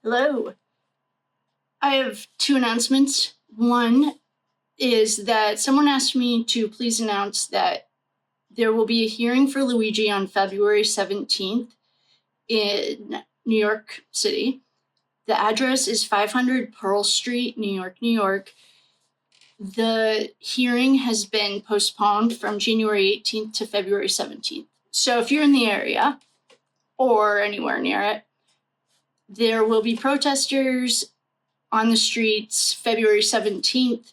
Hello. I have two announcements. One is that someone asked me to please announce that there will be a hearing for Luigi on February 17th in New York City. The address is 500 Pearl Street, New York, New York. The hearing has been postponed from January 18th to February 17th. So if you're in the area or anywhere near it, there will be protesters on the streets February 17th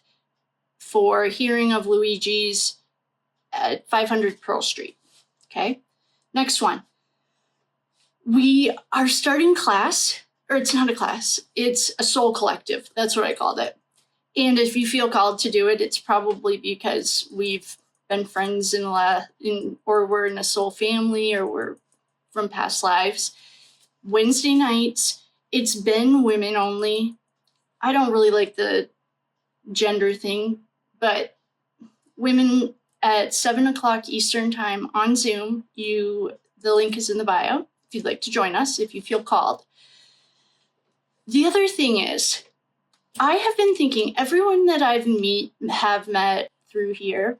for a hearing of Luigi's at 500 Pearl Street. Okay, next one. We are starting class, or it's not a class, it's a soul collective. That's what I called it. And if you feel called to do it, it's probably because we've been friends or we're in a soul family, or we're from past lives. Wednesday nights, it's been women only. I don't really like the gender thing, but women at 7 o'clock Eastern time on Zoom. The link is in the bio if you'd like to join us, if you feel called. The other thing is, I have been thinking everyone that have met through here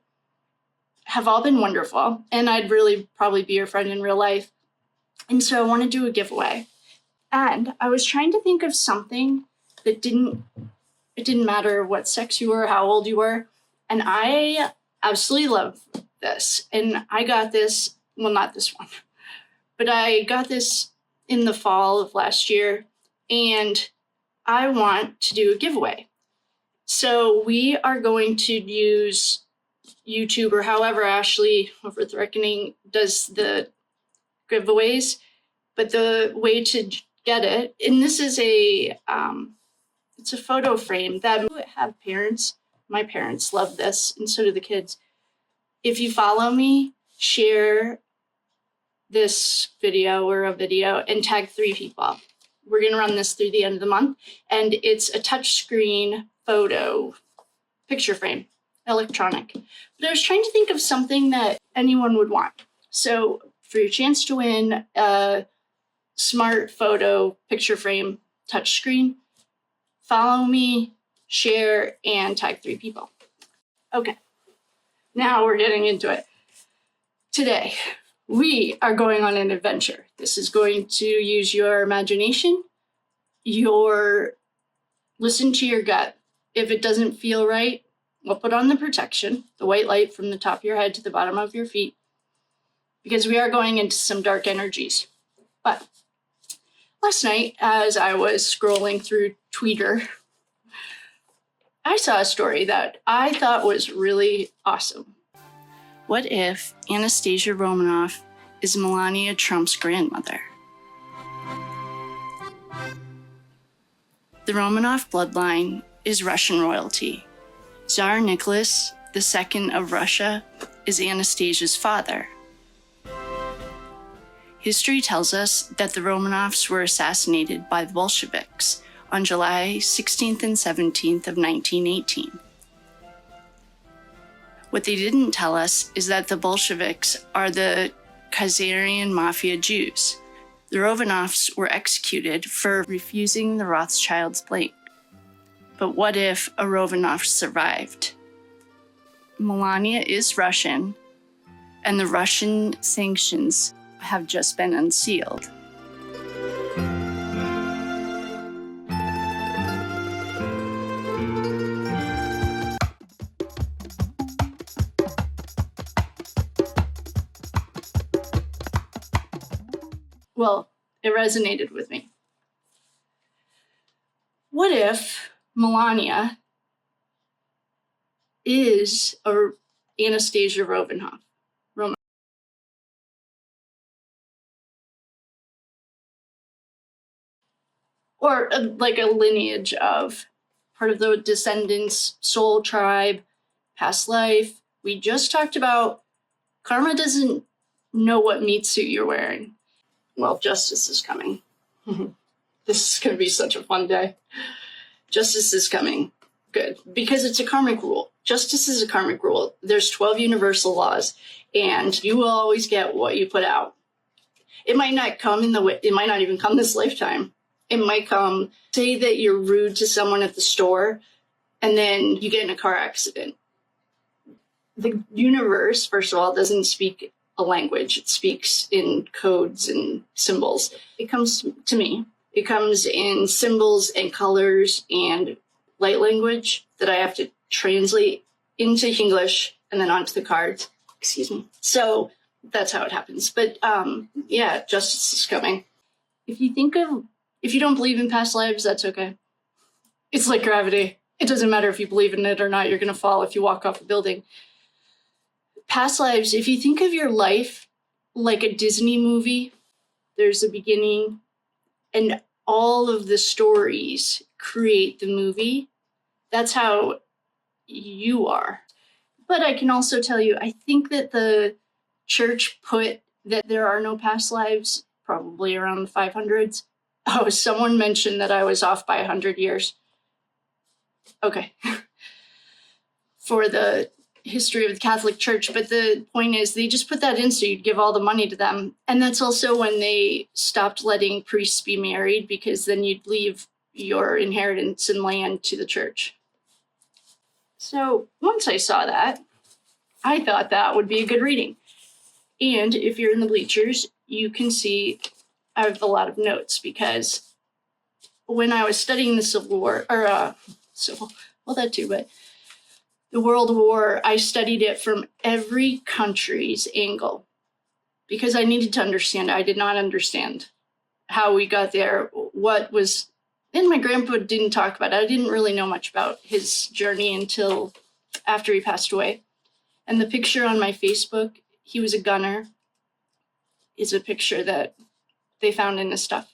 have all been wonderful, and I'd really probably be your friend in real life. And so I want to do a giveaway. And I was trying to think of something that it didn't matter what sex you were, how old you were. And I absolutely love this. And I got this, well, not this one, but I got this in the fall of last year. And I want to do a giveaway. So we are going to use YouTube, or however Ashley over the Reckoning does the giveaways. But the way to get it, and this is it's a photo frame that have parents. My parents love this, and so do the kids. If you follow me, share this video or a video and tag 3 people. We're going to run this through the end of the month, and it's a touchscreen photo picture frame, electronic. But I was trying to think of something that anyone would want. So for your chance to win a smart photo picture frame touchscreen, follow me, share, and tag 3 people. Okay, now we're getting into it. Today, we are going on an adventure. This is going to use your imagination, listen to your gut. If it doesn't feel right, we'll put on the protection, the white light from the top of your head to the bottom of your feet, because we are going into some dark energies. But last night, as I was scrolling through Twitter, I saw a story that I thought was really awesome. What if Anastasia Romanov is Melania Trump's grandmother? The Romanov bloodline is Russian royalty. Tsar Nicholas II of Russia is Anastasia's father. History tells us that the Romanovs were assassinated by the Bolsheviks on July 16th and 17th of 1918. What they didn't tell us is that the Bolsheviks are the Khazarian mafia Jews. The Romanovs were executed for refusing the Rothschilds' blame. But what if a Romanov survived? Melania is Russian, and the Russian sanctions have just been unsealed. Well, it resonated with me. What if Melania is Anastasia Romanov? Or like a lineage of part of the descendants, soul tribe, past life. We just talked about karma doesn't know what meat suit you're wearing. Well, justice is coming. This is going to be such a fun day. Justice is coming. Good. Because it's a karmic rule. Justice is a karmic rule. There's 12 universal laws, and you will always get what you put out. It might not come it might not even come this lifetime. It might come, say that you're rude to someone at the store, and then you get in a car accident. The universe, first of all, doesn't speak a language. It speaks in codes and symbols. It comes to me. It comes in symbols and colors and light language that I have to translate into English and then onto the cards. Excuse me. So that's how it happens. But yeah, justice is coming. If you don't believe in past lives, that's okay. It's like gravity. It doesn't matter if you believe in it or not. You're going to fall if you walk off a building. Past lives, if you think of your life like a Disney movie, there's a beginning, and all of the stories create the movie. That's how you are. But I can also tell you, I think that the church put that there are no past lives probably around the 500s. Oh, someone mentioned that I was off by 100 years. Okay. For the history of the Catholic Church, but the point is they just put that in so you'd give all the money to them. And that's also when they stopped letting priests be married, because then you'd leave your inheritance and land to the church. So once I saw that, I thought that would be a good reading. And if you're in the bleachers, you can see I have a lot of notes, because when I was studying the Civil War, that too, but the World War, I studied it from every country's angle because I needed to understand. I did not understand how we got there, what was, and my grandpa didn't talk about it. I didn't really know much about his journey until after he passed away. And the picture on my Facebook, he was a gunner, is a picture that they found in his stuff.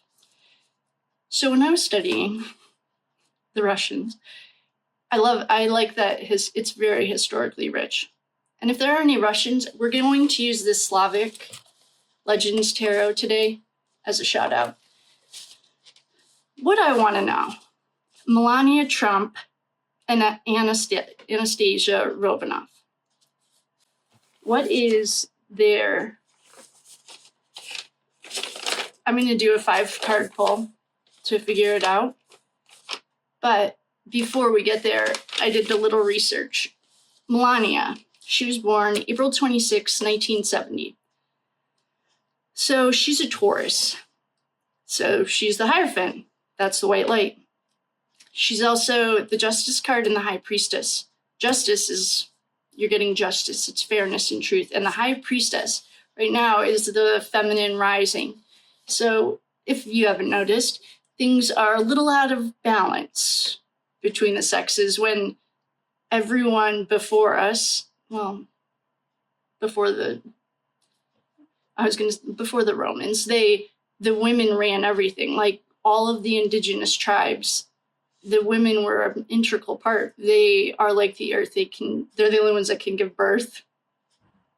So when I was studying the Russians, I like that it's very historically rich. And if there are any Russians, we're going to use this Slavic Legends Tarot today as a shout out. What I want to know, Melania Trump and Anastasia Romanov. What is their, I'm going to do a 5-card pull to figure it out. But before we get there, I did a little research. Melania, she was born April 26, 1970. So she's a Taurus. So she's the Hierophant. That's the white light. She's also the Justice card and the High Priestess. Justice is, you're getting justice. It's fairness and truth. And the High Priestess right now is the feminine rising. So if you haven't noticed, things are a little out of balance between the sexes when everyone before us, before the Romans, the women ran everything. Like all of the indigenous tribes, the women were an integral part. They are like the earth. They're the only ones that can give birth.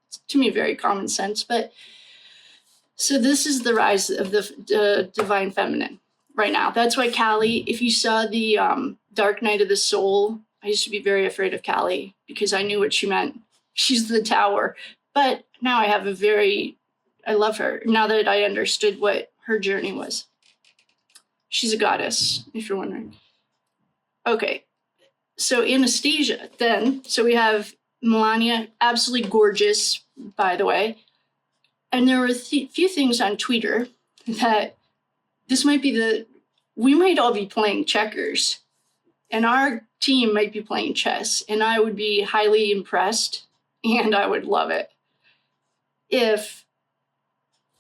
It's, to me, very common sense. But so this is the rise of the divine feminine right now. That's why Kali, if you saw the Dark Night of the Soul, I used to be very afraid of Kali because I knew what she meant. She's the tower. But now I love her now that I understood what her journey was. She's a goddess, if you're wondering. Okay, so Anastasia then. So we have Melania, absolutely gorgeous, by the way. And there were a few things on Twitter that this might be we might all be playing checkers and our team might be playing chess, and I would be highly impressed and I would love it if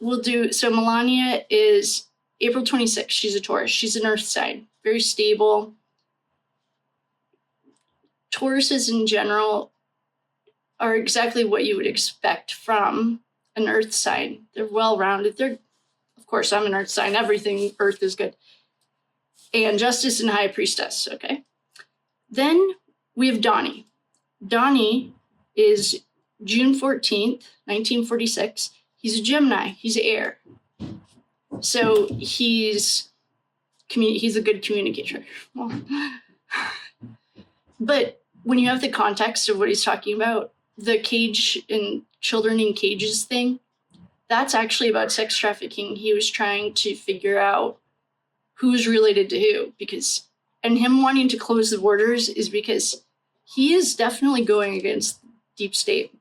so Melania is April 26th. She's a Taurus. She's an earth sign, very stable. Tauruses in general are exactly what you would expect from an earth sign. They're well-rounded. Of course, I'm an earth sign. Everything earth is good. And Justice and High Priestess, okay? Then we have Donnie. Donnie is June 14th, 1946. He's a Gemini. He's air. So he's a good communicator. Well, but when you have the context of what he's talking about, the cage and children in cages thing, that's actually about sex trafficking. He was trying to figure out who's related to who, because, and him wanting to close the borders is because he is definitely going against deep state.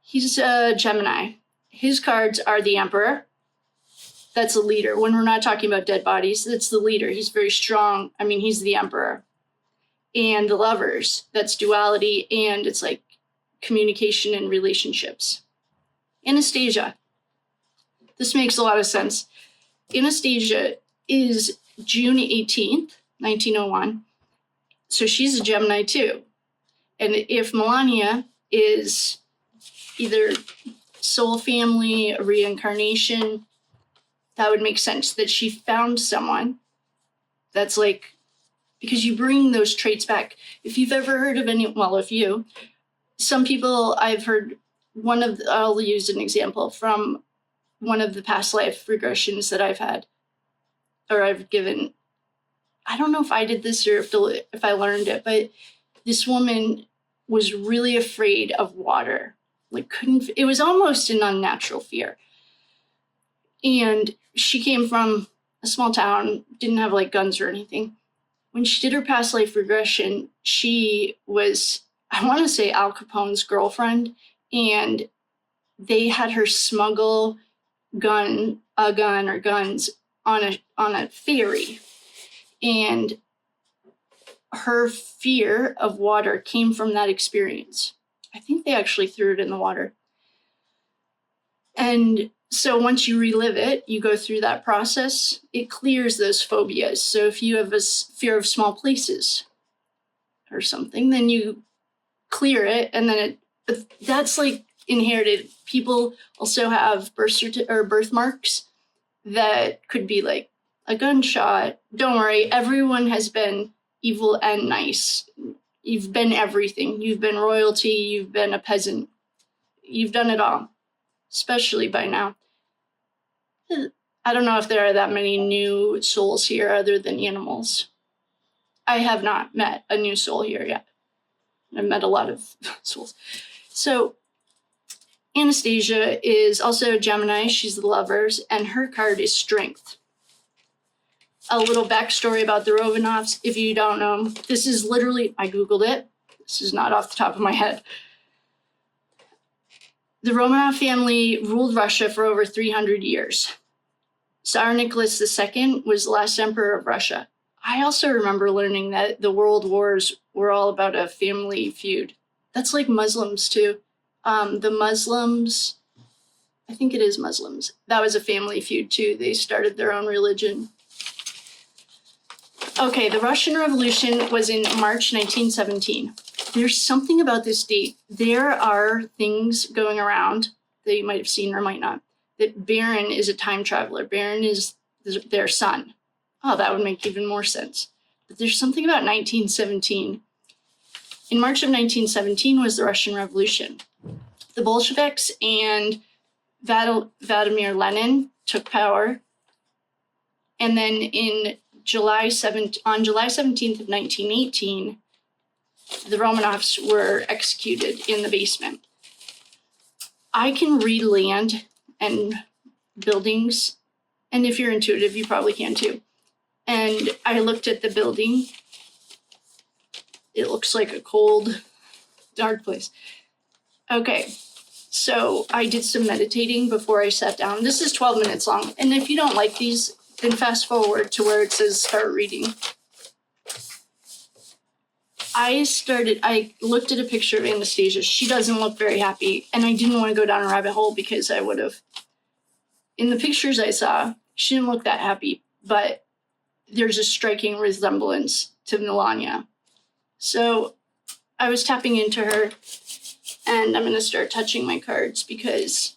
He's a Gemini. His cards are the Emperor. That's a leader. When we're not talking about dead bodies, that's the leader. He's very strong. I mean, he's the Emperor. And the Lovers, that's duality, and it's like communication and relationships. Anastasia. This makes a lot of sense. Anastasia is June 18th, 1901. So she's a Gemini too. And if Melania is either soul family, a reincarnation, that would make sense that she found someone that's like, because you bring those traits back. If you've ever heard of any, well, if you, some people I've heard, I'll use an example from one of the past life regressions that I've had, or I've given. I don't know if I did this or if I learned it, but this woman was really afraid of water. Like it was almost an unnatural fear. And she came from a small town, didn't have like guns or anything. When she did her past life regression, she was, I want to say, Al Capone's girlfriend, and they had her smuggle guns on a ferry. And her fear of water came from that experience. I think they actually threw it in the water. And so once you relive it, you go through that process, it clears those phobias. So if you have a fear of small places or something, then you clear it, and then but that's like inherited. People also have birthmarks that could be like a gunshot. Don't worry, everyone has been evil and nice. You've been everything. You've been royalty, you've been a peasant. You've done it all, especially by now. I don't know if there are that many new souls here other than animals. I have not met a new soul here yet. I've met a lot of souls. So Anastasia is also a Gemini. She's the Lovers, and her card is Strength. A little backstory about the Romanovs, if you don't know. This is literally, I Googled it. This is not off the top of my head. The Romanov family ruled Russia for over 300 years. Tsar Nicholas II was the last emperor of Russia. I also remember learning that the world wars were all about a family feud. That's like Muslims too. The Muslims, I think it is Muslims. That was a family feud too. They started their own religion. Okay, the Russian Revolution was in March 1917. There's something about this date. There are things going around that you might have seen or might not. That Baron is a time traveler. Baron is their son. Oh, that would make even more sense. But there's something about 1917. In March of 1917 was the Russian Revolution. The Bolsheviks and Vladimir Lenin took power. And then on July 17th of 1918, the Romanovs were executed in the basement. I can read land and buildings, and if you're intuitive, you probably can too. And I looked at the building. It looks like a cold, dark place. Okay, so I did some meditating before I sat down. This is 12 minutes long, and if you don't like these, then fast forward to where it says start reading. I looked at a picture of Anastasia. She doesn't look very happy, and I didn't want to go down a rabbit hole because I would have. In the pictures I saw, she didn't look that happy, but there's a striking resemblance to Melania. So I was tapping into her, and I'm going to start touching my cards because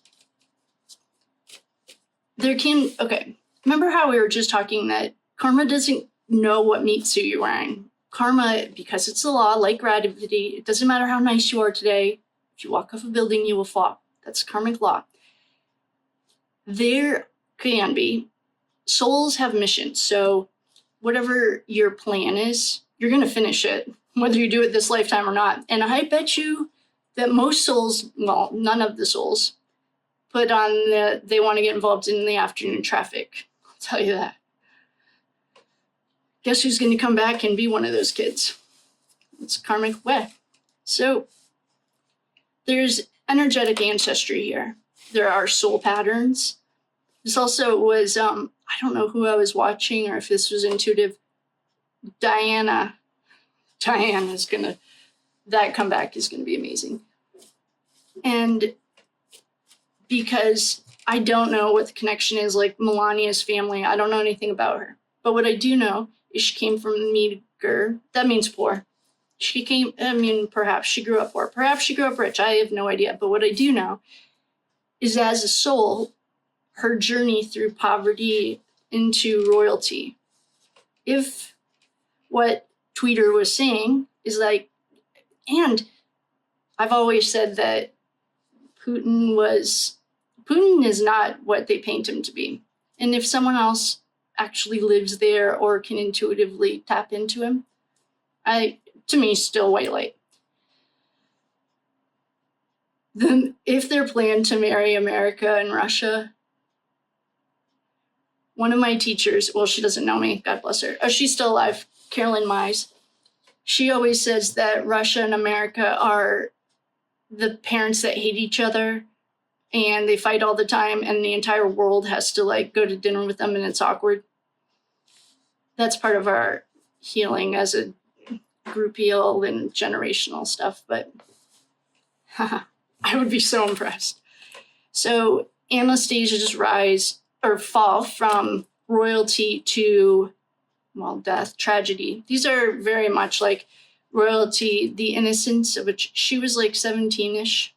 okay, remember how we were just talking that karma doesn't know what meat suit you're wearing? Karma, because it's a law, like gravity, it doesn't matter how nice you are today. If you walk off a building, you will fall. That's karmic law. There can be. Souls have missions. So whatever your plan is, you're going to finish it, whether you do it this lifetime or not. And I bet you that most souls, well, none of the souls, put on they want to get involved in the afternoon traffic. I'll tell you that. guess who's going to come back and be one of those kids? It's karmic way. So there's energetic ancestry here. There are soul patterns. This also was, I don't know who I was watching or if this was intuitive. Diane is gonna, that comeback is gonna be amazing. And because I don't know what the connection is, like Melania's family, I don't know anything about her. But what I do know is she came from meager, that means poor. She came, I mean, perhaps she grew up poor, perhaps she grew up rich, I have no idea. But what I do know is as a soul, her journey through poverty into royalty. If what Tweeter was saying is like, and I've always said that Putin is not what they paint him to be. And if someone else actually lives there or can intuitively tap into him, to me, still white light. Then if they're planned to marry America and Russia, one of my teachers, well, she doesn't know me, God bless her. Oh, she's still alive, Carolyn Mize. She always says that Russia and America are the parents that hate each other and they fight all the time and the entire world has to like go to dinner with them and it's awkward. That's part of our healing as a group heal and generational stuff, but I would be so impressed. So Anastasia's rise or fall from royalty to, well, death, tragedy. These are very much like royalty, the innocence of which she was like 17-ish,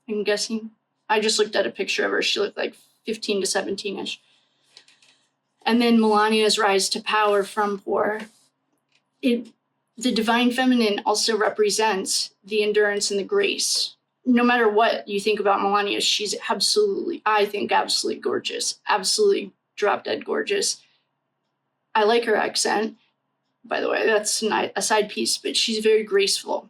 I'm guessing. I just looked at a picture of her. She looked like 15 to 17-ish. And then Melania's rise to power from poor. The divine feminine also represents the endurance and the grace. No matter what you think about Melania, she's absolutely, I think, absolutely gorgeous. Absolutely drop dead gorgeous. I like her accent. By the way, that's a side piece, but she's very graceful.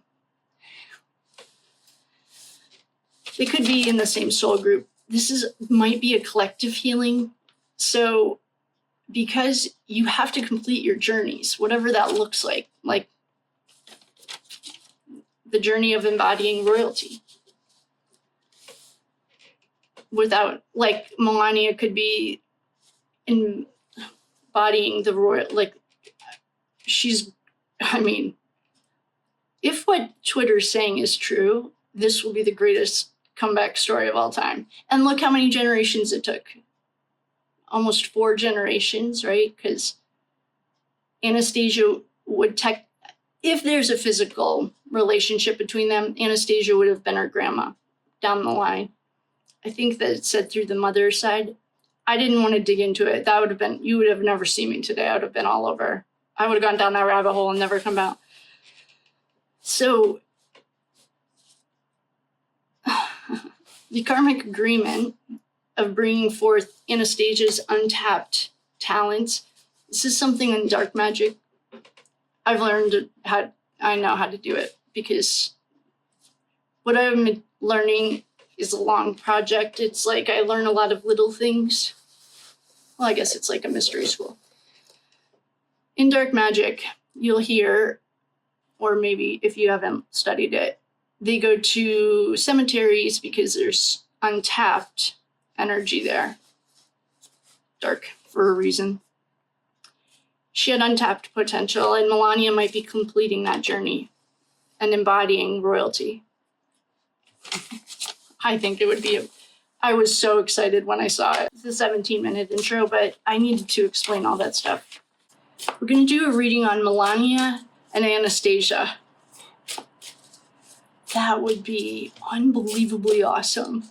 They could be in the same soul group. This might be a collective healing. So because you have to complete your journeys, whatever that looks like the journey of embodying royalty. Without, like, Melania could be embodying the royal, like, she's, I mean, if what Twitter's saying is true, this will be the greatest comeback story of all time. And look how many generations it took. Almost 4 generations, right? Because Anastasia would if there's a physical relationship between them, Anastasia would have been her grandma down the line. I think that it said through the mother side. I didn't want to dig into it. That would have been, you would have never seen me today. I would have been all over. I would have gone down that rabbit hole and never come out. So the karmic agreement of bringing forth Anastasia's untapped talents. This is something in dark magic. I've learned I know how to do it because what I'm learning is a long project. It's like I learn a lot of little things. Well, I guess it's like a mystery school. In dark magic, you'll hear, or maybe if you haven't studied it, they go to cemeteries because there's untapped energy there. Dark for a reason. She had untapped potential, and Melania might be completing that journey and embodying royalty. I think it would be I was so excited when I saw it. It's a 17-minute intro, but I needed to explain all that stuff. We're going to do a reading on Melania and Anastasia. That would be unbelievably awesome.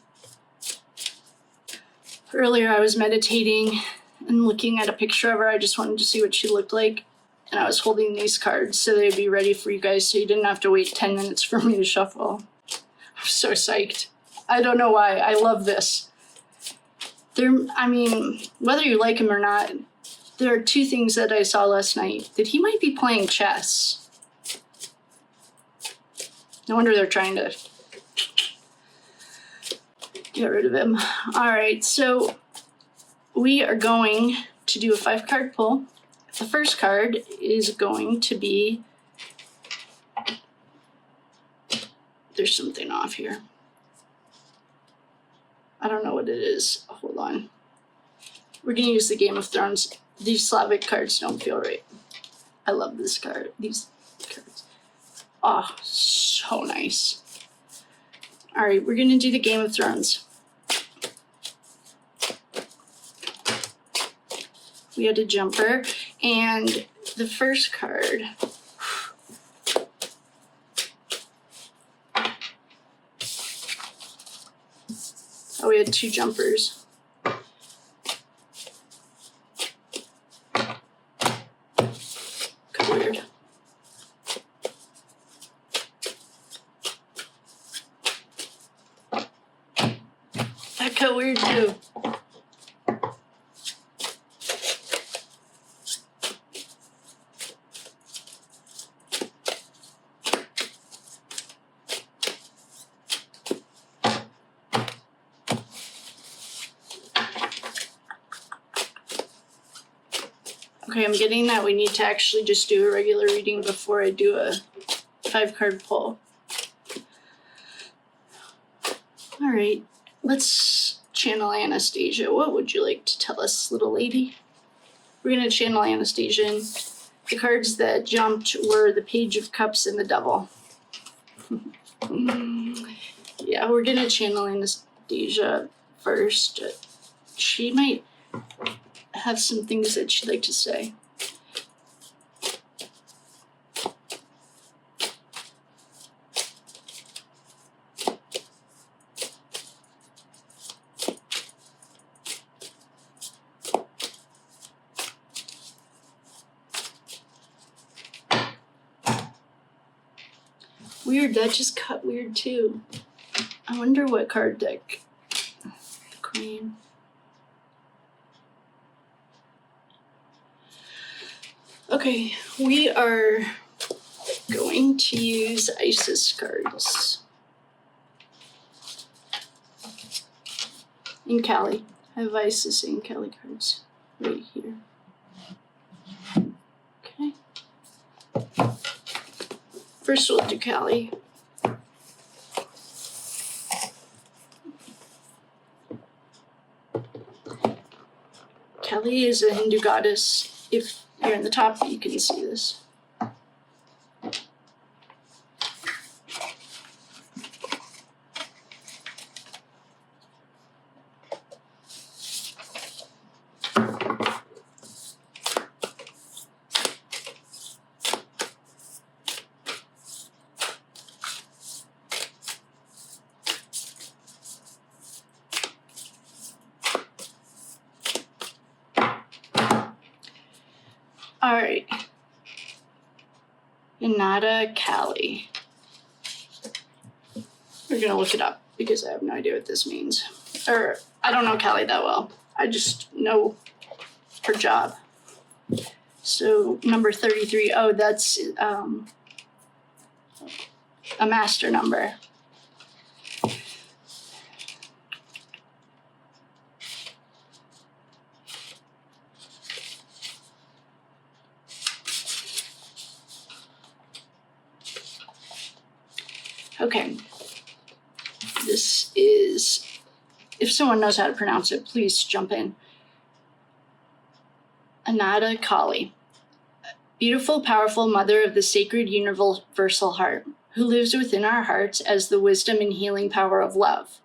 Earlier, I was meditating and looking at a picture of her. I just wanted to see what she looked like. And I was holding these cards so they'd be ready for you guys so you didn't have to wait 10 minutes for me to shuffle. I'm so psyched. I don't know why. I love this. Whether you like him or not, there are 2 things that I saw last night. That he might be playing chess. No wonder they're trying to get rid of him. All right, so we are going to do a 5-card pull The first card is going to be, there's something off here. I don't know what it is. Hold on. We're going to use the Game of Thrones. These Slavic cards don't feel right. I love this card. These cards. Oh, so nice. All right, we're going to do the Game of Thrones. We had a jumper, and the first card. Oh, we had two jumpers. Weird. That got weird too. Okay, I'm getting that we need to actually just do a regular reading before I do a 5-card pull. All right, let's channel Anastasia. What would you like to tell us, little lady? We're going to channel Anastasia. And the cards that jumped were the Page of Cups and the Devil. Yeah, we're going to channel Anastasia first. She might have some things that she'd like to say. Weird, that just cut weird too. I wonder what card deck. The Queen. Okay, we are going to use Isis cards. In Kali. I have Isis and Kali cards right here. Okay. First we'll do Kali. Kali is a Hindu goddess. If you're in the top, you can see this. All right. Inada Kali. We're gonna look it up because I have no idea what this means. Or I don't know Kali that well. I just know her job. So number 33. Oh, that's a master number. Okay, this is, if someone knows how to pronounce it, please jump in. Inada Kali, beautiful, powerful mother of the sacred universal heart, who lives within our hearts as the wisdom and healing power of love.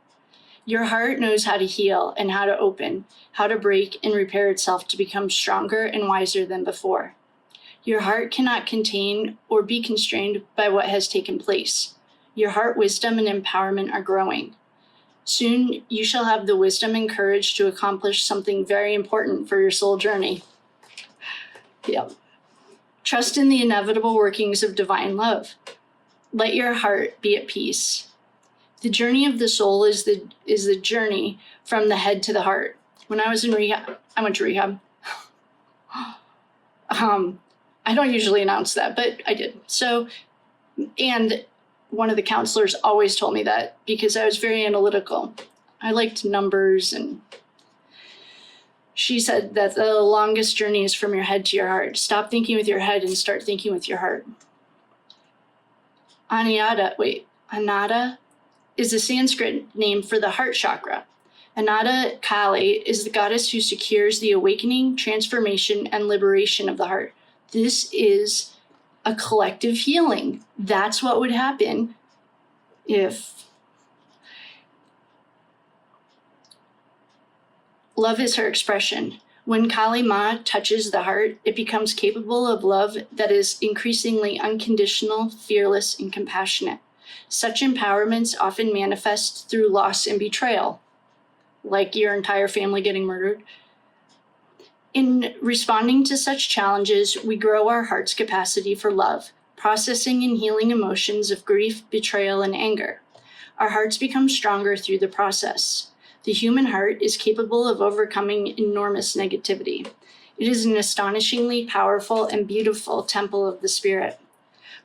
Your heart knows how to heal and how to open, how to break and repair itself to become stronger and wiser than before. Your heart cannot contain or be constrained by what has taken place. Your heart wisdom and empowerment are growing. Soon you shall have the wisdom and courage to accomplish something very important for your soul journey. Yep. Trust in the inevitable workings of divine love. Let your heart be at peace. The journey of the soul is the journey from the head to the heart. When I was in rehab, I went to rehab. I don't usually announce that, but I did. So, and one of the counselors always told me that because I was very analytical. I liked numbers and She said that the longest journey is from your head to your heart. Stop thinking with your head and start thinking with your heart. Anada is a Sanskrit name for the heart chakra. Anada Kali is the goddess who secures the awakening, transformation, and liberation of the heart. This is a collective healing. That's what would happen if love is her expression. When Kali Ma touches the heart, it becomes capable of love that is increasingly unconditional, fearless, and compassionate. Such empowerments often manifest through loss and betrayal, like your entire family getting murdered. In responding to such challenges, we grow our heart's capacity for love, processing and healing emotions of grief, betrayal, and anger. Our hearts become stronger through the process. The human heart is capable of overcoming enormous negativity. It is an astonishingly powerful and beautiful temple of the spirit.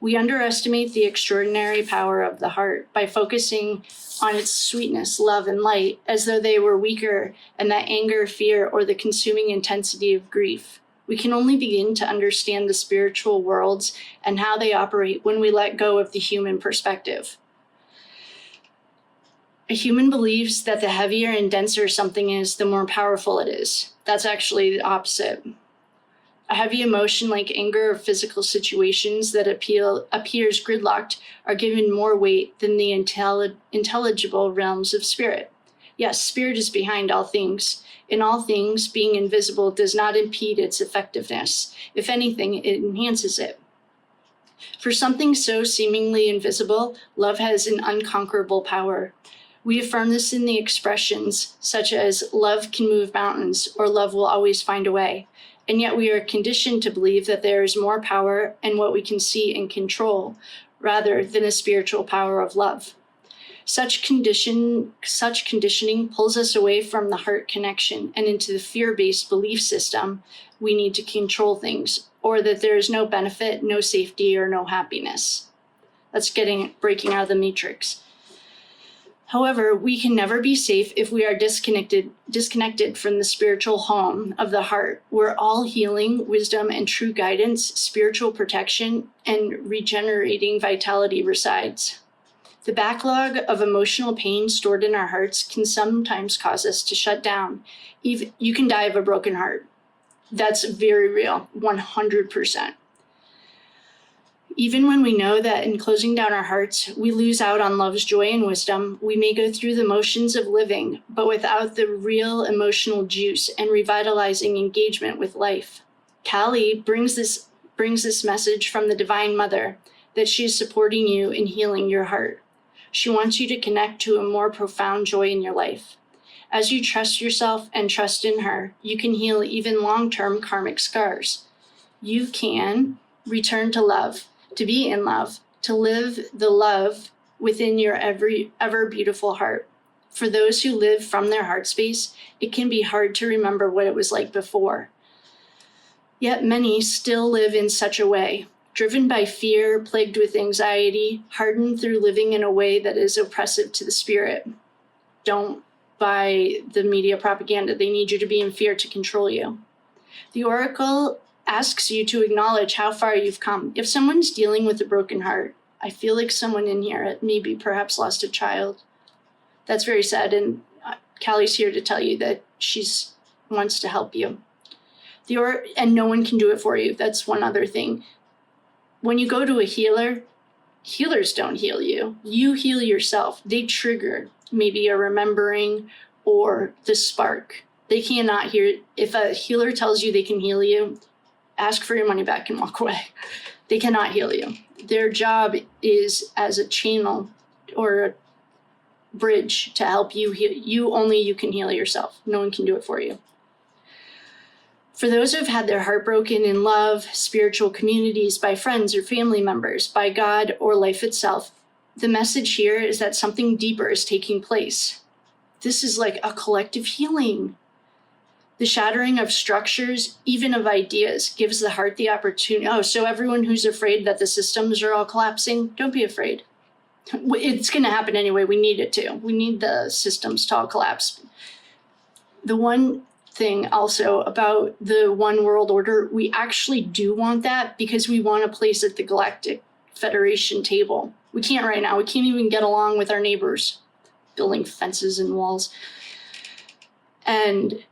We underestimate the extraordinary power of the heart by focusing on its sweetness, love, and light as though they were weaker and that anger, fear, or the consuming intensity of grief. We can only begin to understand the spiritual worlds and how they operate when we let go of the human perspective. A human believes that the heavier and denser something is, the more powerful it is. That's actually the opposite. A heavy emotion like anger or physical situations that appears gridlocked are given more weight than the intelligible realms of spirit. Yes, spirit is behind all things. In all things, being invisible does not impede its effectiveness. If anything, it enhances it. For something so seemingly invisible, love has an unconquerable power. We affirm this in the expressions such as love can move mountains or love will always find a way. And yet we are conditioned to believe that there is more power in what we can see and control rather than a spiritual power of love. Such conditioning pulls us away from the heart connection and into the fear-based belief system we need to control things, or that there is no benefit, no safety, or no happiness. That's breaking out of the matrix. However, we can never be safe if we are disconnected from the spiritual home of the heart, where all healing, wisdom, and true guidance, spiritual protection, and regenerating vitality resides. The backlog of emotional pain stored in our hearts can sometimes cause us to shut down. You can die of a broken heart. That's very real, 100%. Even when we know that in closing down our hearts, we lose out on love's joy and wisdom, we may go through the motions of living, but without the real emotional juice and revitalizing engagement with life. Kali brings this message from the Divine Mother that she is supporting you in healing your heart. She wants you to connect to a more profound joy in your life. As you trust yourself and trust in her, you can heal even long-term karmic scars. You can return to love, to be in love, to live the love within your ever beautiful heart. For those who live from their heart space, it can be hard to remember what it was like before. Yet many still live in such a way, driven by fear, plagued with anxiety, hardened through living in a way that is oppressive to the spirit. Don't buy the media propaganda. They need you to be in fear to control you. The oracle asks you to acknowledge how far you've come. If someone's dealing with a broken heart, I feel like someone in here maybe perhaps lost a child. That's very sad, and Callie's here to tell you that she wants to help you. And no one can do it for you. That's one other thing. When you go to a healer, healers don't heal you. You heal yourself. They trigger maybe a remembering or the spark. They cannot hear. If a healer tells you they can heal you, ask for your money back and walk away. They cannot heal you. Their job is as a channel or a bridge to help you heal. You can heal yourself. No one can do it for you. For those who have had their heart broken in love, spiritual communities, by friends or family members, by God or life itself, the message here is that something deeper is taking place. This is like a collective healing. The shattering of structures, even of ideas, gives the heart the opportunity. Oh, so everyone who's afraid that the systems are all collapsing, don't be afraid. It's going to happen anyway. We need it to. We need the systems to all collapse. The one thing also about the one world order. We actually do want that because we want a place at the Galactic Federation table. We can't right now. We can't even get along with our neighbors, building fences and walls. And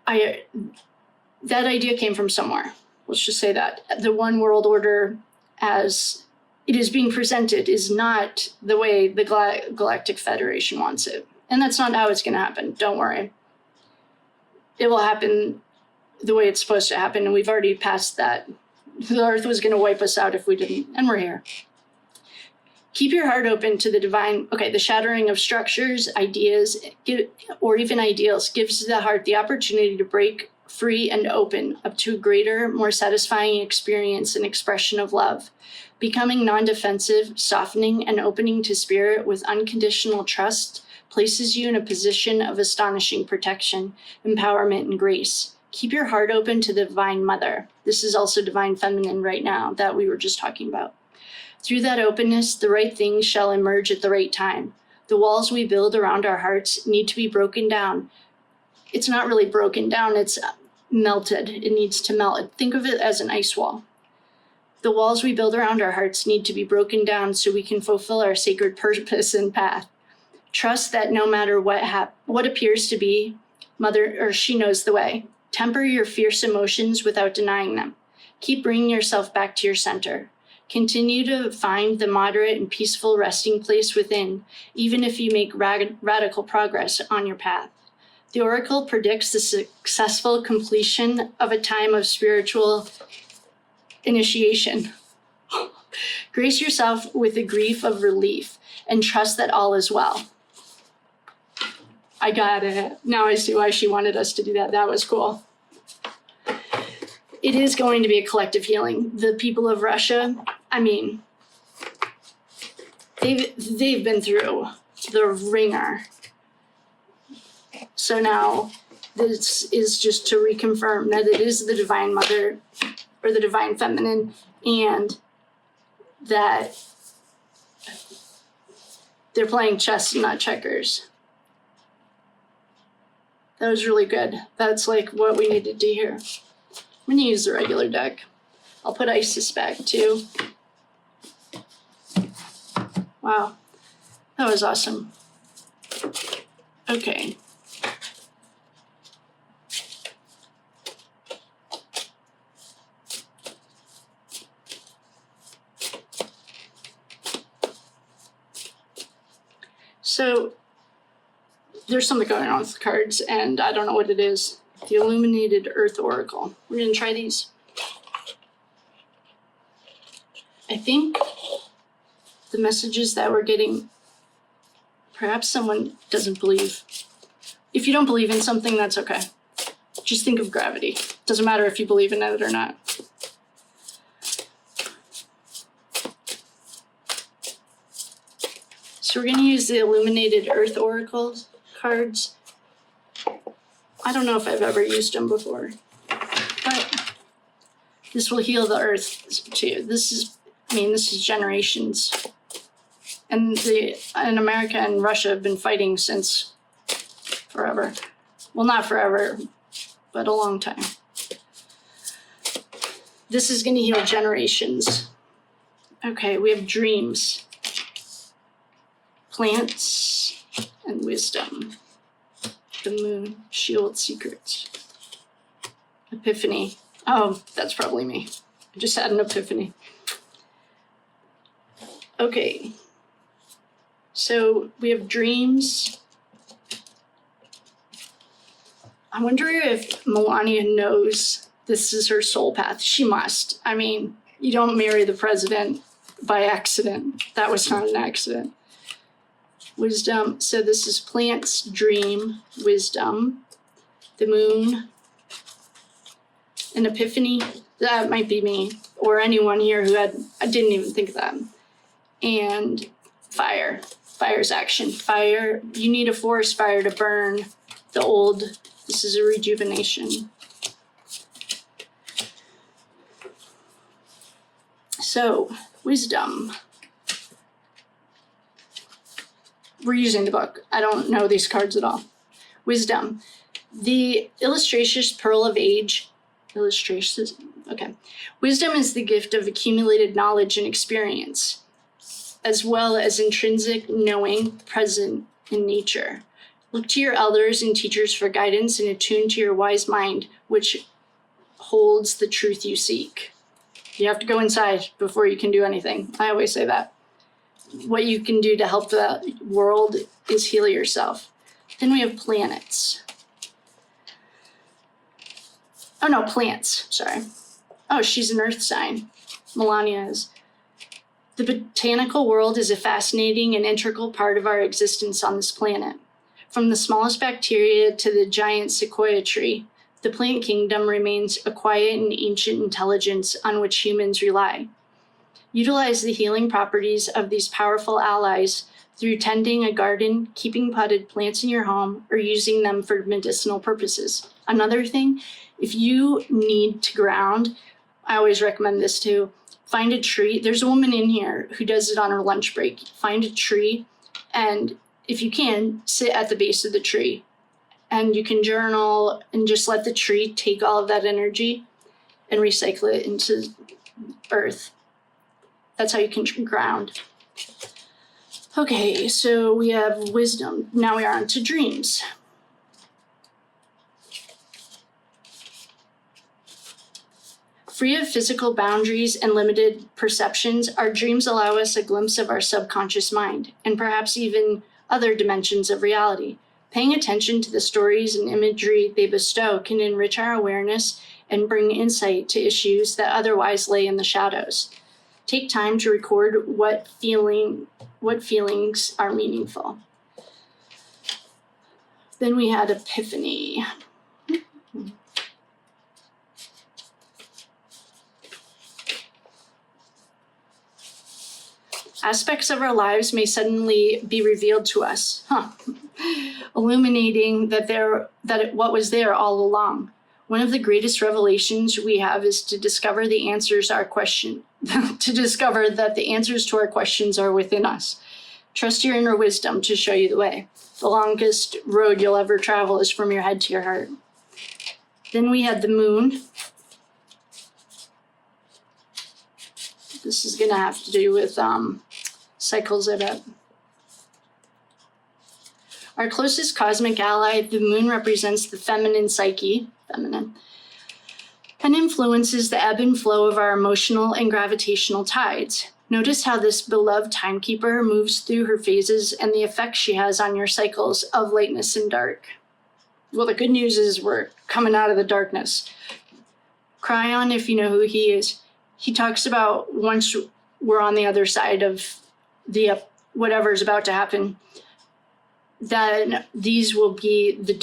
that idea came from somewhere. Let's just say that. The one world order as it is being presented is not the way the Galactic Federation wants it. And that's not how it's going to happen. Don't worry. It will happen the way it's supposed to happen, and we've already passed that. The Earth was going to wipe us out if we didn't, and we're here. Keep your heart open to the divine. Okay, the shattering of structures, ideas, or even ideals gives the heart the opportunity to break free and open up to a greater, more satisfying experience and expression of love. Becoming non-defensive, softening, and opening to spirit with unconditional trust places you in a position of astonishing protection, empowerment, and grace. Keep your heart open to the Divine Mother. This is also Divine Feminine right now that we were just talking about. Through that openness, the right things shall emerge at the right time. The walls we build around our hearts need to be broken down. It's not really broken down, it's melted. It needs to melt. Think of it as an ice wall. The walls we build around our hearts need to be broken down so we can fulfill our sacred purpose and path. Trust that no matter what appears to be, she knows the way. Temper your fierce emotions without denying them. Keep bringing yourself back to your center. Continue to find the moderate and peaceful resting place within, even if you make radical progress on your path. The Oracle predicts the successful completion of a time of spiritual initiation. Grace yourself with the grief of relief and trust that all is well. I got it. Now I see why she wanted us to do that. That was cool. It is going to be a collective healing. The people of Russia, I mean, they've been through the ringer. So now this is just to reconfirm that it is the Divine Mother or the Divine Feminine, and that they're playing chess and not checkers. That was really good. That's like what we needed to hear. I'm going to use the regular deck. I'll put Isis back too. Wow, that was awesome. Okay. So there's something going on with the cards, and I don't know what it is. The Illuminated Earth Oracle. We're going to try these. I think the messages that we're getting, perhaps someone doesn't believe. If you don't believe in something, that's okay. Just think of gravity. Doesn't matter if you believe in it or not. So we're going to use the Illuminated Earth Oracle cards. I don't know if I've ever used them before, but this will heal the earth too. This is generations. And America and Russia have been fighting since forever. Well, not forever, but a long time. This is going to heal generations. Okay, we have dreams, plants, and wisdom. The moon, shield, secrets. Epiphany. Oh, that's probably me. I just had an epiphany. Okay. So we have dreams. I wonder if Melania knows this is her soul path. She must. I mean, you don't marry the president by accident. That was not an accident. Wisdom. So this is plants, dream, wisdom, the moon, an epiphany. That might be me or anyone here who I didn't even think of that. And fire. Fire's action. Fire. You need a forest fire to burn the old. This is a rejuvenation. So, wisdom. We're using the book. I don't know these cards at all. Wisdom. The illustrations pearl of age, illustrations, okay. Wisdom is the gift of accumulated knowledge and experience, as well as intrinsic knowing present in nature. Look to your elders and teachers for guidance and attune to your wise mind, which holds the truth you seek. You have to go inside before you can do anything. I always say that. What you can do to help the world is heal yourself. Then we have planets. Oh no, plants, sorry. Oh, she's an earth sign. Melania is. The botanical world is a fascinating and integral part of our existence on this planet. From the smallest bacteria to the giant sequoia tree, the plant kingdom remains a quiet and ancient intelligence on which humans rely. Utilize the healing properties of these powerful allies through tending a garden, keeping potted plants in your home, or using them for medicinal purposes. Another thing, if you need to ground, I always recommend this too. Find a tree. There's a woman in here who does it on her lunch break. Find a tree, and if you can, sit at the base of the tree. And you can journal and just let the tree take all of that energy and recycle it into earth. That's how you can ground. Okay, so we have wisdom. Now we are on to dreams. Free of physical boundaries and limited perceptions, our dreams allow us a glimpse of our subconscious mind, and perhaps even other dimensions of reality. Paying attention to the stories and imagery they bestow can enrich our awareness and bring insight to issues that otherwise lay in the shadows. Take time to record what feelings are meaningful. Then we had epiphany. Aspects of our lives may suddenly be revealed to us, illuminating what was there all along. One of the greatest revelations we have is to discover that the answers to our questions are within us. Trust your inner wisdom to show you the way. The longest road you'll ever travel is from your head to your heart. Then we had the moon. This is going to have to do with cycles, I bet. Our closest cosmic ally, the moon, represents the feminine psyche, and influences the ebb and flow of our emotional and gravitational tides. Notice how this beloved timekeeper moves through her phases and the effect she has on your cycles of lightness and dark. Well, the good news is we're coming out of the darkness. Cryon, if you know who he is, he talks about once we're on the other side of the whatever's about to happen, then these will be the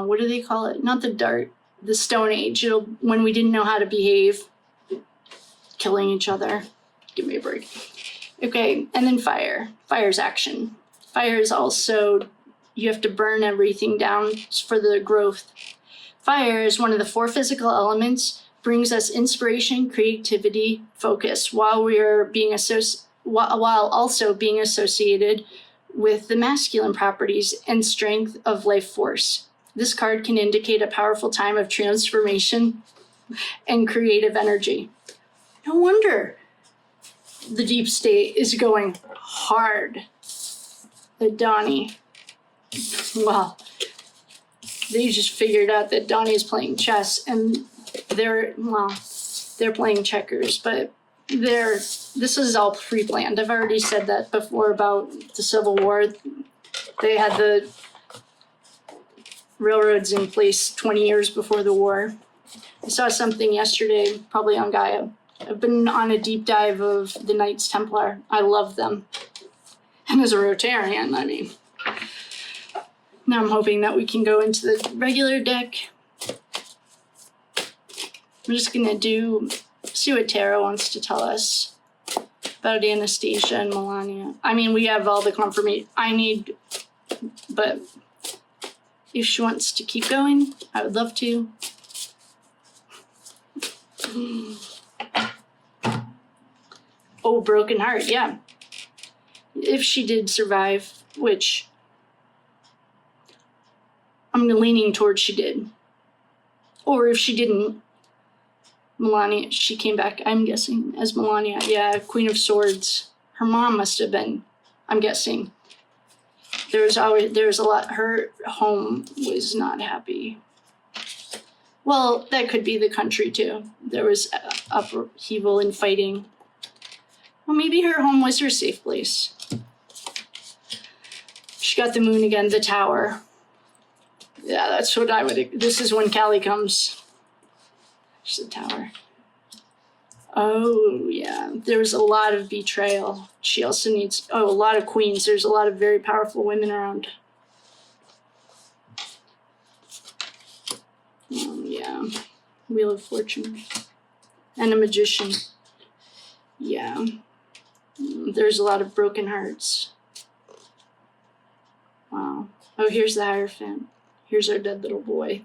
what do they call it? Not the Stone Age. It'll when we didn't know how to behave, killing each other. Give me a break. Okay, and then fire. Fire's action. Fire is also, you have to burn everything down for the growth. Fire is one of the 4 physical elements, brings us inspiration, creativity, focus, while also being associated with the masculine properties and strength of life force. This card can indicate a powerful time of transformation and creative energy. No wonder the deep state is going hard at Donnie. Well, they just figured out that Donnie's playing chess and they're playing checkers, but this is all pre-planned. I've already said that before about the Civil War. They had the railroads in place 20 years before the war. I saw something yesterday, probably on Gaia. I've been on a deep dive of the Knights Templar. I love them. And as a Rotarian, now I'm hoping that we can go into the regular deck. I'm just gonna see what Tarot wants to tell us about Anastasia and Melania. We have all the confirmation I need, but if she wants to keep going, I would love to. Oh, broken heart, yeah. If she did survive, which I'm leaning towards she did. Or if she didn't, Melania, she came back, I'm guessing, as Melania. Yeah, Queen of Swords. Her mom must have been, I'm guessing. There's a lot, her home was not happy. Well, that could be the country too. There was upheaval and fighting. Well, maybe her home was her safe place. She got the moon again, the tower. Yeah, that's what I would, this is when Callie comes. There's the tower. Oh, yeah, there was a lot of betrayal. She also needs, a lot of queens. There's a lot of very powerful women around. Yeah, Wheel of Fortune. And a magician. Yeah, there's a lot of broken hearts. Wow. Oh, here's the Hierophant. Here's our dead little boy.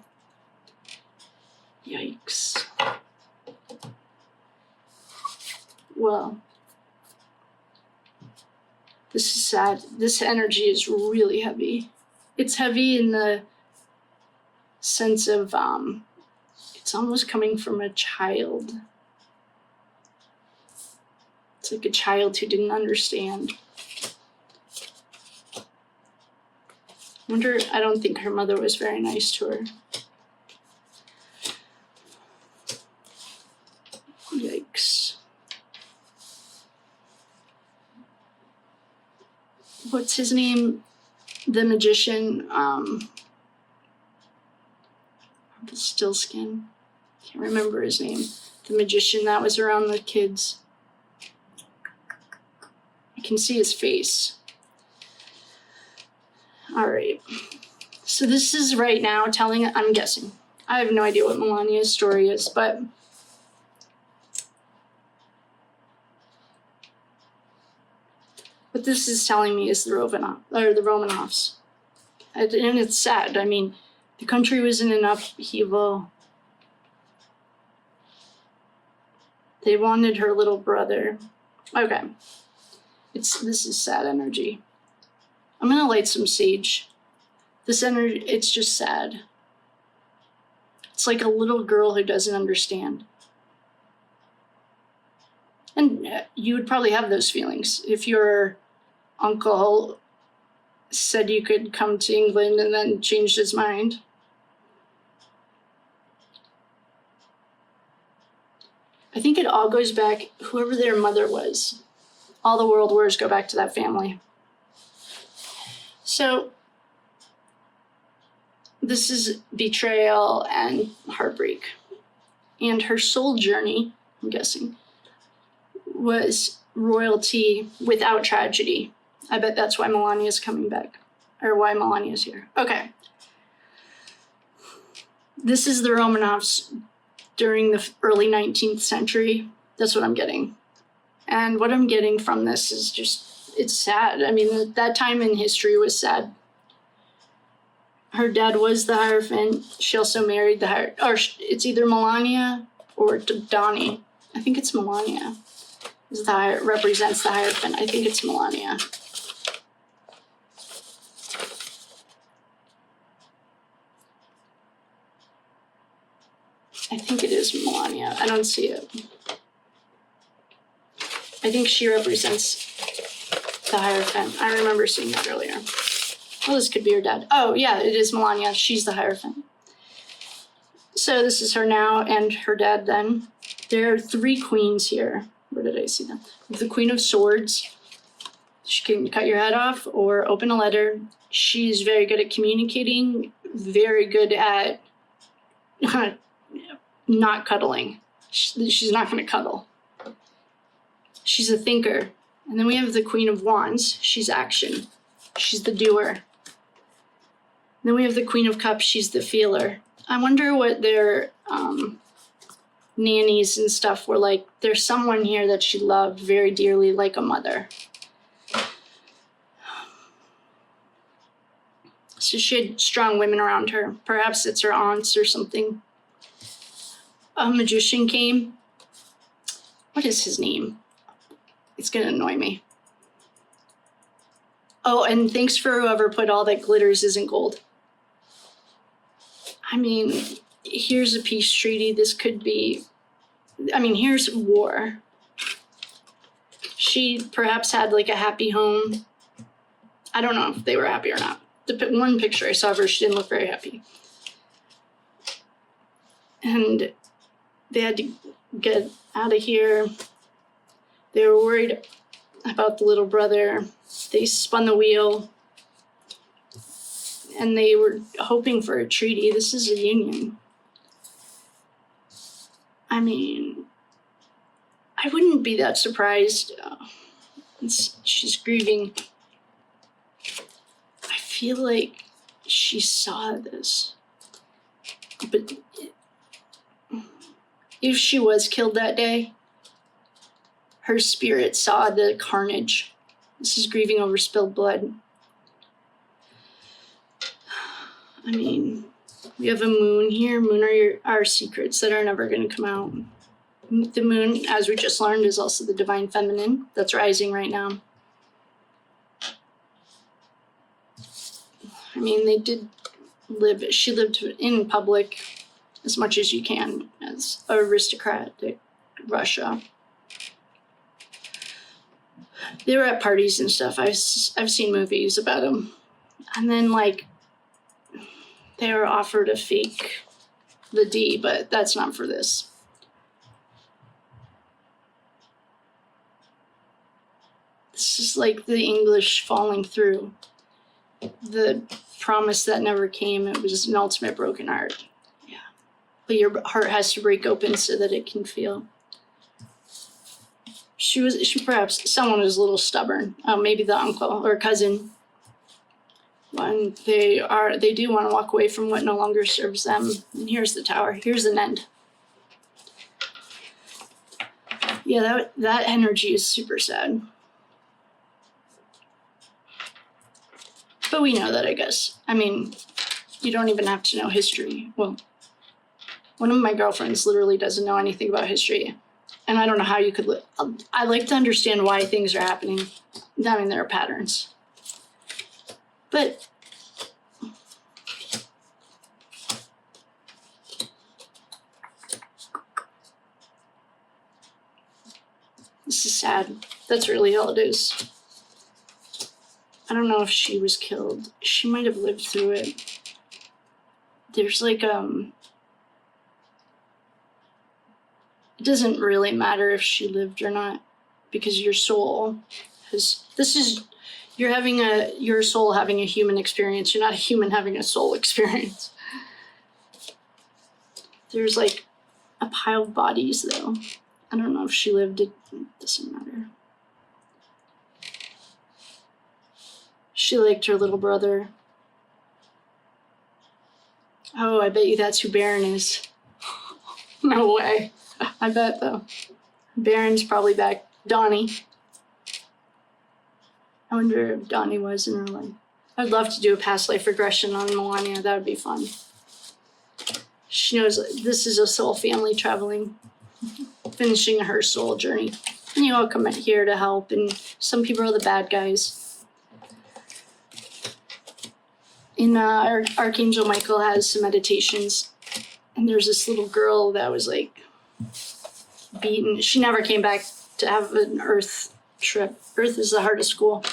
Yikes. Well, this is sad. This energy is really heavy. It's heavy in the sense of, it's almost coming from a child. It's like a child who didn't understand. I don't think her mother was very nice to her. Yikes. What's his name? The magician, Still Skin. Can't remember his name. The magician that was around the kids. I can see his face. All right. So this is right now telling, I'm guessing. I have no idea what Melania's story is, but what this is telling me is the Romanovs. And it's sad. I mean, the country was in an upheaval. They wanted her little brother. Okay. This is sad energy. I'm gonna light some sage. This energy, it's just sad. It's like a little girl who doesn't understand. And you would probably have those feelings if your uncle said you could come to England and then changed his mind. I think it all goes back, whoever their mother was. All the world wars go back to that family. So this is betrayal and heartbreak. And her soul journey, I'm guessing, was royalty without tragedy. I bet that's why Melania's coming back, or why Melania's here. Okay. This is the Romanovs during the early 19th century. That's what I'm getting. And what I'm getting from this is just, it's sad. I mean, that time in history was sad. Her dad was the Hierophant. She also married the Hierophant, or it's either Melania or Donnie. I think it's Melania. Represents the Hierophant. I think it's Melania. I think it is Melania. I don't see it. I think she represents the Hierophant. I remember seeing that earlier. Well, this could be her dad. Oh, yeah, it is Melania. She's the Hierophant. So this is her now and her dad then. There are 3 queens here. Where did I see them? The Queen of Swords. She can cut your head off or open a letter. She's very good at communicating, very good at not cuddling. She's not going to cuddle. She's a thinker. And then we have the Queen of Wands. She's action. She's the doer. Then we have the Queen of Cups. She's the feeler. I wonder what their nannies and stuff were like. There's someone here that she loved very dearly, like a mother. So she had strong women around her. Perhaps it's her aunts or something. A magician came. What is his name? It's going to annoy me. Oh, and thanks for whoever put all that glitters isn't gold. I mean, here's a peace treaty. This could be, I mean, here's war. She perhaps had like a happy home. I don't know if they were happy or not. The one picture I saw of her, she didn't look very happy. And they had to get out of here. They were worried about the little brother. They spun the wheel. And they were hoping for a treaty. This is a union. I mean, I wouldn't be that surprised. She's grieving. I feel like she saw this. But if she was killed that day, her spirit saw the carnage. This is grieving over spilled blood. I mean, we have a moon here. Moon are our secrets that are never going to come out. The moon, as we just learned, is also the divine feminine that's rising right now. I mean, they did live, she lived in public as much as you can as aristocratic Russia. They were at parties and stuff. I've seen movies about them. And then, like, they were offered a fake, the D, but that's not for this. This is like the English falling through. The promise that never came. It was an ultimate broken heart. Yeah. But your heart has to break open so that it can feel. She perhaps, someone was a little stubborn. Maybe the uncle or cousin. When they do want to walk away from what no longer serves them. And here's the tower. Here's an end. Yeah, that energy is super sad. But we know that, I guess. I mean, you don't even have to know history. Well, one of my girlfriends literally doesn't know anything about history. And I don't know how you could I like to understand why things are happening. I mean, there are patterns. But this is sad. That's really all it is. I don't know if she was killed. She might have lived through it. There's like, it doesn't really matter if she lived or not, because your soul you're having your soul having a human experience. You're not a human having a soul experience. There's like a pile of bodies though. I don't know if she lived, it doesn't matter. She liked her little brother. Oh, I bet you that's who Baron is. No way. I bet, though. Baron's probably back. Donnie. I wonder if Donnie was in her life. I'd love to do a past life regression on Melania. That would be fun. She knows this is a soul family traveling, finishing her soul journey. And you all come here to help, and some people are the bad guys. Archangel Michael has some meditations, and there's this little girl that was like beaten. She never came back to have an Earth trip. Earth is the hardest school.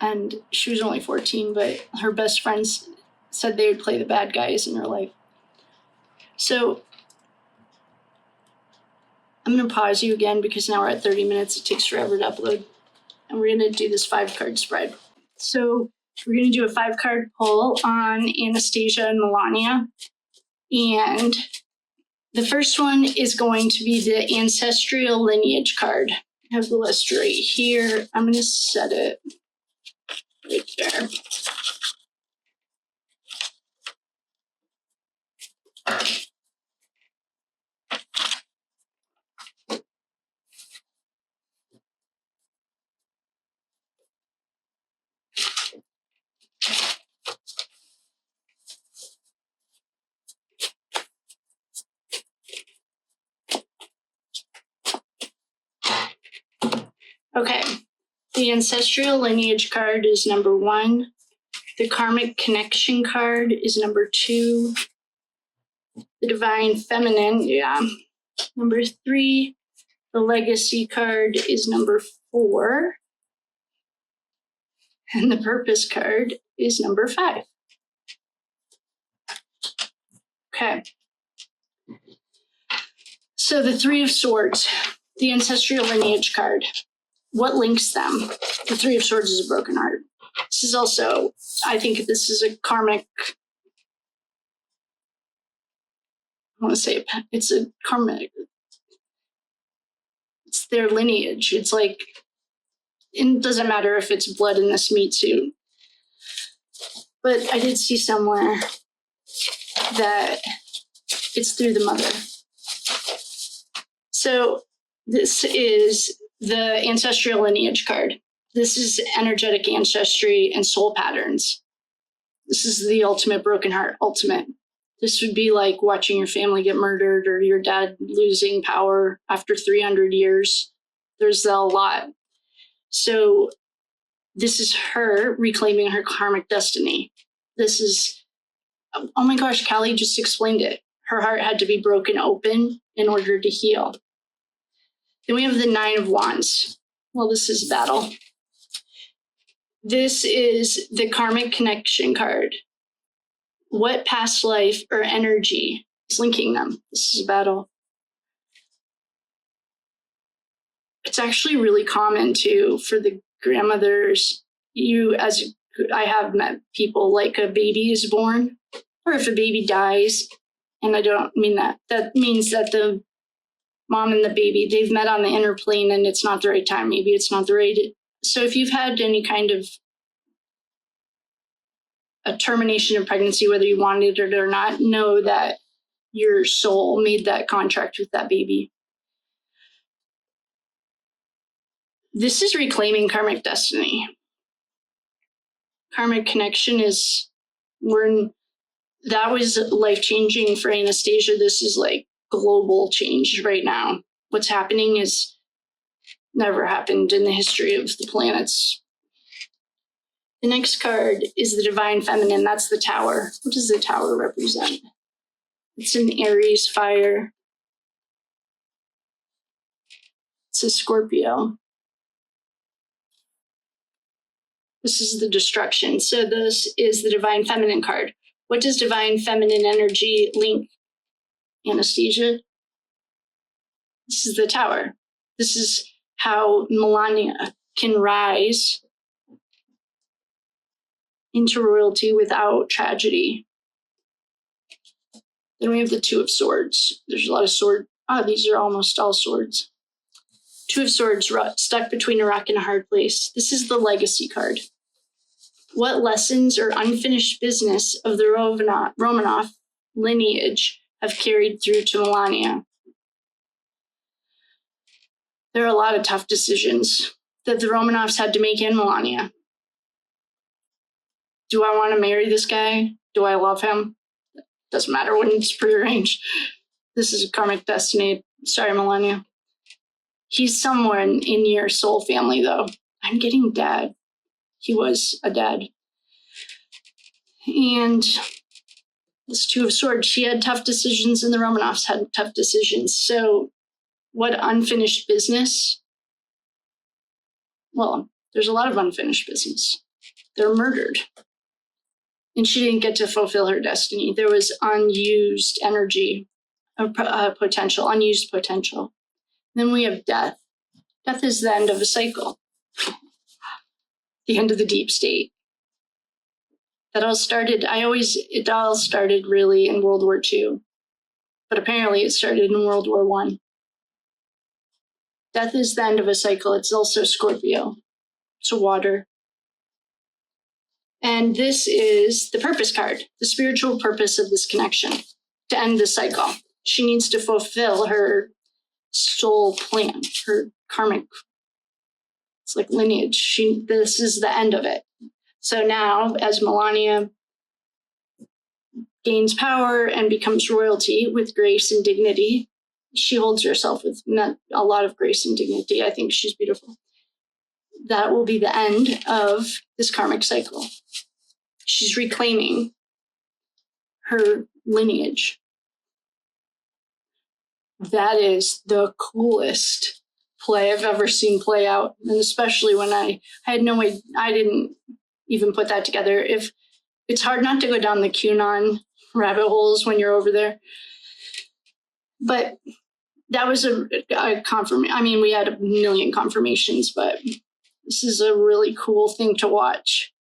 And she was only 14, but her best friends said they would play the bad guys in her life. So I'm going to pause you again because now we're at 30 minutes. It takes forever to upload. And we're going to do this 5-card spread. So we're going to do a 5-card pull on Anastasia and Melania. And the first one is going to be the Ancestral lineage card. I have the list right here. I'm going to set it right there. Okay, the Ancestral lineage card is number 1, The karmic connection card is number 2. The divine feminine, number 3. The legacy card is number 4. And the purpose card is number 5. Okay. So the 3 of Swords, the ancestral lineage card. What links them? The 3 of Swords is a broken heart. This is also, I think this is a karmic, I want to say it's a karmic, it's their lineage. It's like, it doesn't matter if it's blood in this meat suit. But I did see somewhere that it's through the mother. So this is the ancestral lineage card. This is energetic ancestry and soul patterns. This is the ultimate broken heart, ultimate. This would be like watching your family get murdered or your dad losing power after 300 years. There's a lot. So this is her reclaiming her karmic destiny. This is, oh my gosh, Callie just explained it. Her heart had to be broken open in order to heal. Then we have the 9 of Wands. Well, this is battle. This is the karmic connection card. What past life or energy is linking them? This is a battle. It's actually really common too for the grandmothers. I have met people like a baby is born, or if a baby dies, and I don't mean that. That means that the mom and the baby, they've met on the inner plane and it's not the right time. Maybe it's not the right. So if you've had any kind of a termination of pregnancy, whether you wanted it or not, know that your soul made that contract with that baby. This is reclaiming karmic destiny. Karmic connection is, that was life-changing for Anastasia. This is like global change right now. What's happening is never happened in the history of the planets. The next card is the divine feminine. That's the Tower. What does the Tower represent? It's an Aries fire. It's a Scorpio. This is the destruction. So this is the divine feminine card. What does divine feminine energy link, Anastasia? This is the Tower. This is how Melania can rise into royalty without tragedy. Then we have the 2 of Swords. There's a lot of sword. These are almost all swords. 2 of Swords, stuck between a rock and a hard place. This is the legacy card. What lessons or unfinished business of the Romanov lineage have carried through to Melania? There are a lot of tough decisions that the Romanovs had to make in Melania. Do I want to marry this guy? Do I love him? Doesn't matter when it's prearranged. This is a karmic destiny. Sorry, Melania. He's somewhere in your soul family, though. I'm getting dad. He was a dad. And this 2 of Swords, she had tough decisions and the Romanovs had tough decisions. So what unfinished business? Well, there's a lot of unfinished business. They're murdered. And she didn't get to fulfill her destiny. There was unused energy, potential, unused potential. Then we have death. Death is the end of a cycle. The end of the deep state. It all started really in World War II. But apparently it started in World War I. Death is the end of a cycle. It's also Scorpio. It's water. And this is the purpose card, the spiritual purpose of this connection, to end the cycle. She needs to fulfill her soul plan, her karmic, it's like lineage. This is the end of it. So now, as Melania gains power and becomes royalty with grace and dignity, she holds herself with a lot of grace and dignity. I think she's beautiful. That will be the end of this karmic cycle. She's reclaiming her lineage. That is the coolest play I've ever seen play out. And especially when I had no way, I didn't even put that together. If it's hard not to go down the QAnon rabbit holes when you're over there. But that was a confirmation. I mean, we had a million confirmations, but this is a really cool thing to watch.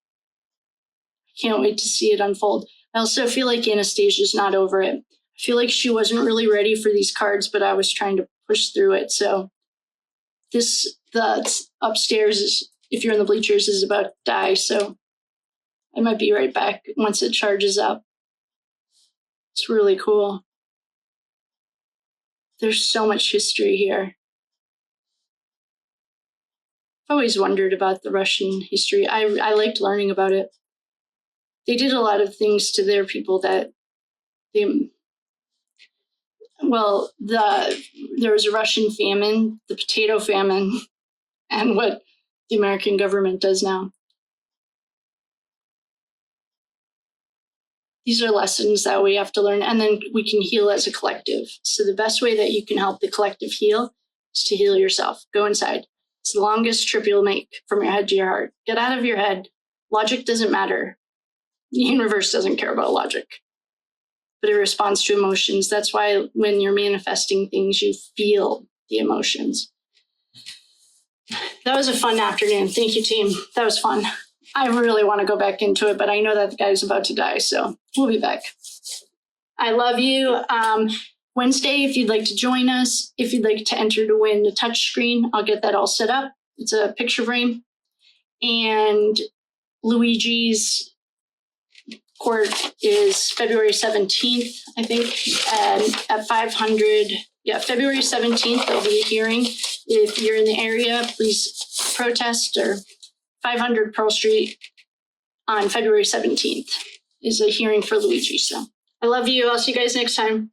Can't wait to see it unfold. I also feel like Anastasia's not over it. I feel like she wasn't really ready for these cards, but I was trying to push through it. So the upstairs is, if you're in the bleachers, is about to die. So I might be right back once it charges up. It's really cool. There's so much history here. I've always wondered about the Russian history. I liked learning about it. They did a lot of things to their people that there was a Russian famine, the potato famine, and what the American government does now. These are lessons that we have to learn, and then we can heal as a collective. So the best way that you can help the collective heal is to heal yourself. Go inside. It's the longest trip you'll make from your head to your heart. Get out of your head. Logic doesn't matter. The universe doesn't care about logic, but it responds to emotions. That's why when you're manifesting things, you feel the emotions. That was a fun afternoon. Thank you, team. That was fun. I really want to go back into it, but I know that the guy's about to die, so we'll be back. I love you. Wednesday, if you'd like to join us, if you'd like to enter to win the touch screen, I'll get that all set up. It's a picture frame. And Luigi's court is February 17th, I think, at 500. Yeah, February 17th, there'll be a hearing. If you're in the area, please protest, or 500 Pearl Street on February 17th is a hearing for Luigi. So I love you. I'll see you guys next time.